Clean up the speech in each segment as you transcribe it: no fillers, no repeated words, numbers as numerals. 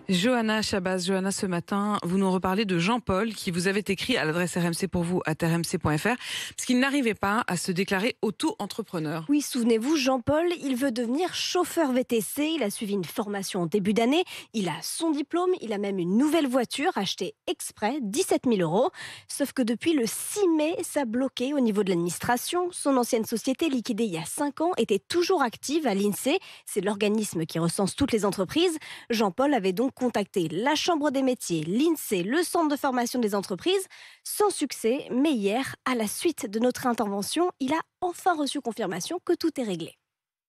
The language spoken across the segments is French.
Johanna Chabas, Johanna, ce matin, vous nous reparlez de Jean-Paul qui vous avait écrit à l'adresse RMC pour vous @rmc.fr parce qu'il n'arrivait pas à se déclarer auto-entrepreneur. Oui, souvenez-vous, Jean-Paul, il veut devenir chauffeur VTC. Il a suivi une formation en début d'année. Il a son diplôme. Il a même une nouvelle voiture achetée exprès, 17 000 euros. Sauf que depuis le 6 mai, ça a bloqué au niveau de l'administration. Son ancienne société, liquidée il y a 5 ans, était toujours active à l'INSEE. C'est l'organisme qui recense toutes les entreprises. Jean-Paul avait donc contacté la Chambre des métiers, l'INSEE, le centre de formation des entreprises, sans succès. Mais hier, à la suite de notre intervention, il a enfin reçu confirmation que tout est réglé.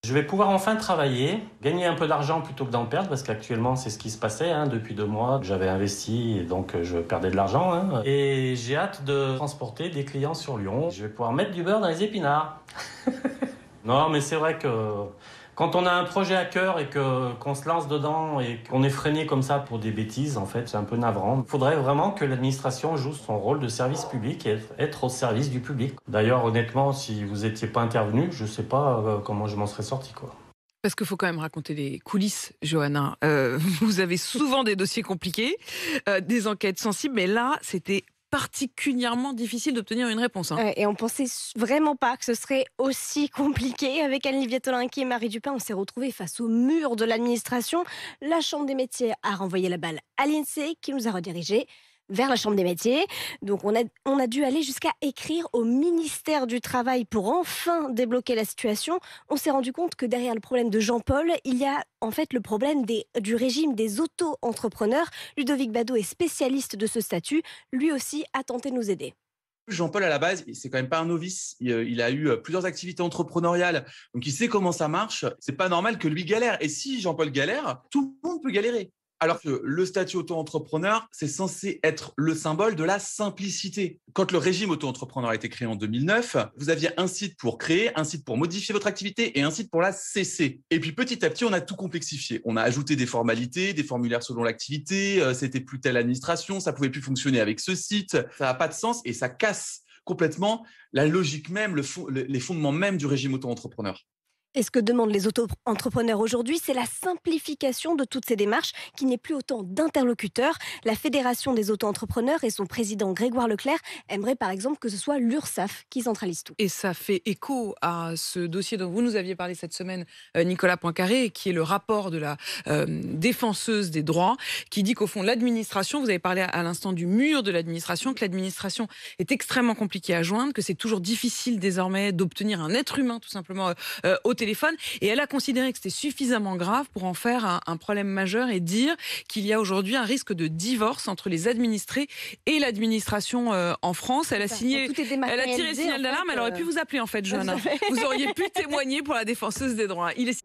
Je vais pouvoir enfin travailler, gagner un peu d'argent plutôt que d'en perdre, parce qu'actuellement c'est ce qui se passait. Depuis 2 mois, j'avais investi et donc je perdais de l'argent. Et j'ai hâte de transporter des clients sur Lyon. Je vais pouvoir mettre du beurre dans les épinards. Non, mais c'est vrai que quand on a un projet à cœur et qu'on se lance dedans et qu'on est freiné comme ça pour des bêtises, en fait, c'est un peu navrant. Il faudrait vraiment que l'administration joue son rôle de service public et être au service du public. D'ailleurs, honnêtement, si vous n'étiez pas intervenu, je ne sais pas comment je m'en serais sorti, quoi. Parce qu'il faut quand même raconter les coulisses, Johanna. Vous avez souvent des dossiers compliqués, des enquêtes sensibles, mais là, c'était particulièrement difficile d'obtenir une réponse. Et on pensait vraiment pas que ce serait aussi compliqué. Avec Anne-Livia Tolinky et Marie Dupin, on s'est retrouvés face au mur de l'administration. La Chambre des métiers a renvoyé la balle à l'INSEE qui nous a redirigés vers la Chambre des métiers. Donc on a dû aller jusqu'à écrire au ministère du Travail pour enfin débloquer la situation. On s'est rendu compte que derrière le problème de Jean-Paul, il y a en fait le problème du régime des auto-entrepreneurs. Ludovic Badaud est spécialiste de ce statut. Lui aussi a tenté de nous aider. Jean-Paul, à la base, c'est quand même pas un novice. Il a eu plusieurs activités entrepreneuriales, donc il sait comment ça marche. C'est pas normal que lui galère. Et si Jean-Paul galère, tout le monde peut galérer. Alors que le statut auto-entrepreneur, c'est censé être le symbole de la simplicité. Quand le régime auto-entrepreneur a été créé en 2009, vous aviez un site pour créer, un site pour modifier votre activité et un site pour la cesser. Et puis petit à petit, on a tout complexifié. On a ajouté des formalités, des formulaires selon l'activité, c'était plus telle administration, ça pouvait plus fonctionner avec ce site. Ça n'a pas de sens et ça casse complètement la logique même, les fondements même du régime auto-entrepreneur. Et ce que demandent les auto-entrepreneurs aujourd'hui, c'est la simplification de toutes ces démarches, qu'il n'y ait plus autant d'interlocuteurs. La Fédération des auto-entrepreneurs et son président Grégoire Leclerc aimeraient par exemple que ce soit l'URSSAF qui centralise tout. Et ça fait écho à ce dossier dont vous nous aviez parlé cette semaine, Nicolas Poincaré, qui est le rapport de la défenseuse des droits, qui dit qu'au fond, l'administration, vous avez parlé à l'instant du mur de l'administration, que l'administration est extrêmement compliquée à joindre, que c'est toujours difficile désormais d'obtenir un être humain, tout simplement, au téléphone. Et elle a considéré que c'était suffisamment grave pour en faire un problème majeur et dire qu'il y a aujourd'hui un risque de divorce entre les administrés et l'administration en France. Elle a tiré le signal d'alarme. Elle aurait pu vous appeler en fait, Johanna. Vous auriez pu témoigner pour la défenseuse des droits. Il est